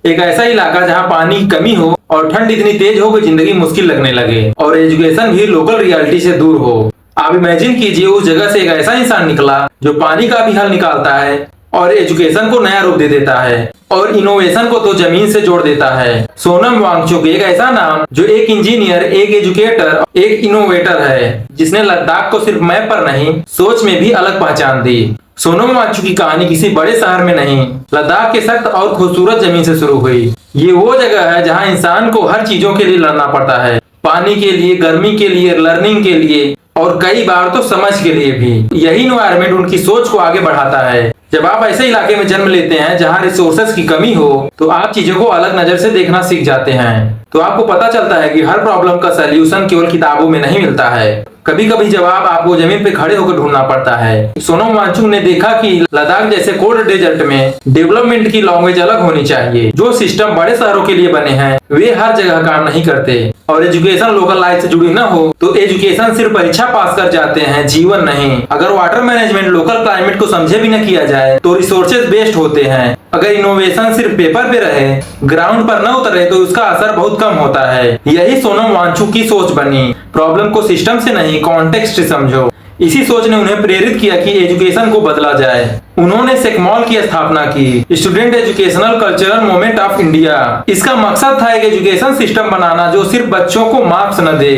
एक ऐसा इलाका जहाँ पानी की कमी हो और ठंड इतनी तेज हो कि जिंदगी मुश्किल लगने लगे और एजुकेशन भी लोकल रियलिटी से दूर हो। आप इमेजिन कीजिए उस जगह से एक ऐसा इंसान निकला जो पानी का भी हल निकालता है और एजुकेशन को नया रूप दे देता है और इनोवेशन को तो जमीन से जोड़ देता है। सोनम वांगचुक एक ऐसा नाम जो एक इंजीनियर, एक एजुकेटर, एक इनोवेटर है जिसने लद्दाख को सिर्फ मैप पर नहीं सोच में भी अलग पहचान दी। सोनम वांगचुक की कहानी किसी बड़े शहर में नहीं, लद्दाख के सख्त और खूबसूरत जमीन से शुरू हुई। ये वो जगह है जहाँ इंसान को हर चीजों के लिए लड़ना पड़ता है, पानी के लिए, गर्मी के लिए, लर्निंग के लिए और कई बार तो समझ के लिए भी। यही एनवायरनमेंट उनकी सोच को आगे बढ़ाता है। जब आप ऐसे इलाके में जन्म लेते हैं जहाँ रिसोर्सेज की कमी हो तो आप चीजों को अलग नजर से देखना सीख जाते हैं। तो आपको पता चलता है कि हर प्रॉब्लम का सलूशन केवल किताबों में नहीं मिलता है, कभी कभी जवाब आपको जमीन पे खड़े होकर ढूंढना पड़ता है। सोनम वांगचुक ने देखा कि लद्दाख जैसे कोल्ड डेजर्ट में डेवलपमेंट की लैंग्वेज अलग होनी चाहिए। जो सिस्टम बड़े शहरों के लिए बने हैं वे हर जगह काम नहीं करते और एजुकेशन लोकल लाइफ से जुड़ी न हो तो एजुकेशन सिर्फ परीक्षा पास कर जाते हैं, जीवन नहीं। अगर वाटर मैनेजमेंट लोकल क्लाइमेट को समझे भी न किया जाए तो रिसोर्सेज वेस्ट होते हैं। अगर इनोवेशन सिर्फ पेपर पे रहे, ग्राउंड पर न उतरे तो उसका असर बहुत कम होता है। यही सोनम वांगचुक की सोच बनी, प्रॉब्लम को सिस्टम से नहीं कॉन्टेक्स्ट से समझो। इसी सोच ने उन्हें प्रेरित किया कि एजुकेशन को बदला जाए। उन्होंने सेकमॉल की स्थापना की, student educational cultural movement of India. इसका मकसद था एक एजुकेशन सिस्टम बनाना जो सिर्फ बच्चों को मार्क्स न दे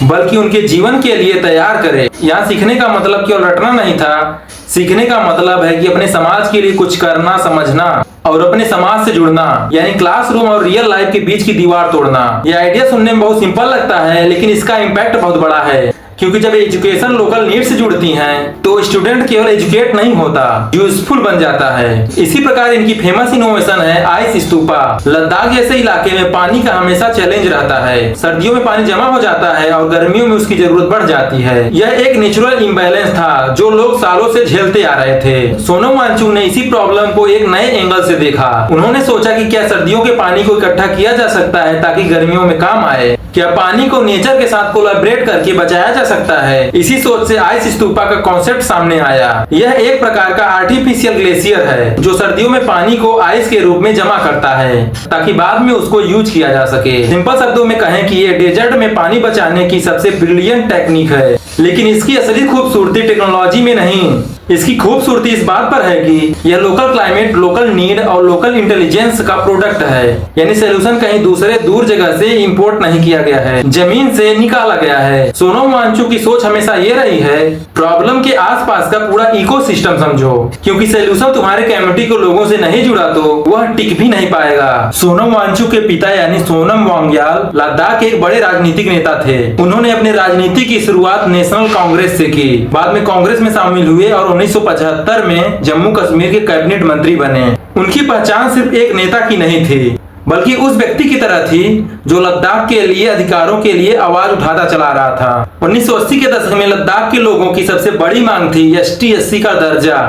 बल्कि उनके जीवन के लिए तैयार करे। यहाँ सीखने का मतलब केवल रटना नहीं था, सीखने का मतलब है कि अपने समाज के लिए कुछ करना, समझना और अपने समाज से जुड़ना, यानी क्लासरूम और रियल लाइफ के बीच की दीवार तोड़ना। यह आइडिया सुनने में बहुत सिंपल लगता है लेकिन इसका इम्पैक्ट बहुत बड़ा है, क्योंकि जब एजुकेशन लोकल नीड से जुड़ती हैं तो स्टूडेंट केवल एजुकेट नहीं होता, यूजफुल बन जाता है। इसी प्रकार इनकी फेमस इनोवेशन है आइस स्तूपा। लद्दाख जैसे इलाके में पानी का हमेशा चैलेंज रहता है, सर्दियों में पानी जमा हो जाता है और गर्मियों में उसकी जरूरत बढ़ जाती है। यह एक नेचुरल इम्बैलेंस था जो लोग सालों से झेलते आ रहे थे। सोनम वांगचुक ने इसी प्रॉब्लम को एक नए एंगल से देखा। उन्होंने सोचा कि क्या सर्दियों के पानी को इकट्ठा किया जा सकता है ताकि गर्मियों में काम आए, क्या पानी को नेचर के साथ कोलैबोरेट करके बचाया जा सकता है। इसी सोच से आइस स्तूपा का कॉन्सेप्ट सामने आया। यह एक प्रकार का आर्टिफिशियल ग्लेशियर है जो सर्दियों में पानी को आइस के रूप में जमा करता है ताकि बाद में उसको यूज किया जा सके। सिंपल शब्दों में कहें कि ये डेजर्ट में पानी बचाने की सबसे ब्रिलियंट टेक्निक है, लेकिन इसकी असली खूबसूरती टेक्नोलॉजी में नहीं, इसकी खूबसूरती इस बात पर है कि यह लोकल क्लाइमेट, लोकल नीड और लोकल इंटेलिजेंस का प्रोडक्ट है। यानी सोल्यूशन कहीं दूसरे दूर जगह से इंपोर्ट नहीं किया गया है, जमीन से निकाला गया है। सोनम वांगचुक की सोच हमेशा ये रही है, प्रॉब्लम के आसपास का पूरा इकोसिस्टम समझो, क्योंकि सोल्यूशन तुम्हारे कम्युनिटी को लोगों से नहीं जुड़ा तो वह टिक भी नहीं पाएगा। सोनम वांगचुक के पिता यानी सोनम वांग्याल लद्दाख के एक बड़े राजनीतिक नेता थे। उन्होंने अपनी राजनीति की शुरुआत नेशनल कांग्रेस से की, बाद में कांग्रेस में शामिल हुए और 1975 में जम्मू कश्मीर के कैबिनेट मंत्री बने। उनकी पहचान सिर्फ एक नेता की नहीं थी बल्कि उस व्यक्ति की तरह थी जो लद्दाख के लिए अधिकारों के लिए आवाज उठाता चला रहा था। 1980 के दशक में लद्दाख के लोगों की सबसे बड़ी मांग थी ST/SC का दर्जा।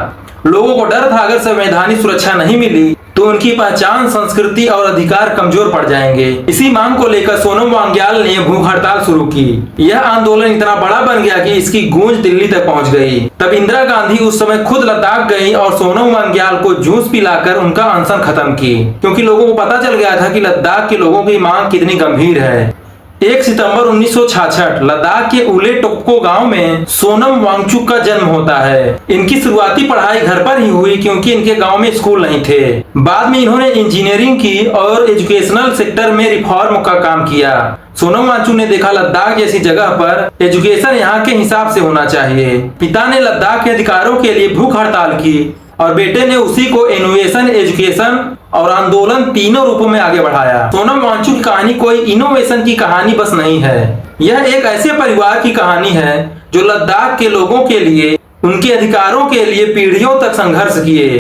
लोगों को डर था अगर संवैधानिक सुरक्षा नहीं मिली तो उनकी पहचान, संस्कृति और अधिकार कमजोर पड़ जाएंगे। इसी मांग को लेकर सोनम वांग्याल ने भूख हड़ताल शुरू की। यह आंदोलन इतना बड़ा बन गया कि इसकी गूंज दिल्ली तक पहुंच गई। तब इंदिरा गांधी उस समय खुद लद्दाख गई और सोनम वांग्याल को जूस पिलाकर उनका अनशन खत्म की, क्योंकि लोगों को पता चल गया था कि लद्दाख के लोगों की मांग कितनी गंभीर है। 1 सितंबर 1966 लद्दाख के उले टोक्को गांव में सोनम वांगचुक का जन्म होता है। इनकी शुरुआती पढ़ाई घर पर ही हुई क्योंकि इनके गांव में स्कूल नहीं थे। बाद में इन्होंने इंजीनियरिंग की और एजुकेशनल सेक्टर में रिफॉर्म का काम किया। सोनम वांगचुक ने देखा लद्दाख जैसी जगह पर एजुकेशन यहाँ के हिसाब से होना चाहिए। पिता ने लद्दाख के अधिकारों के लिए भूख हड़ताल की और बेटे ने उसी को इनोवेशन, एजुकेशन और आंदोलन तीनों रूपों में आगे बढ़ाया। सोनम वांगचुक की कहानी कोई इनोवेशन की कहानी बस नहीं है, यह एक ऐसे परिवार की कहानी है जो लद्दाख के लोगों के लिए, उनके अधिकारों के लिए पीढ़ियों तक संघर्ष किए।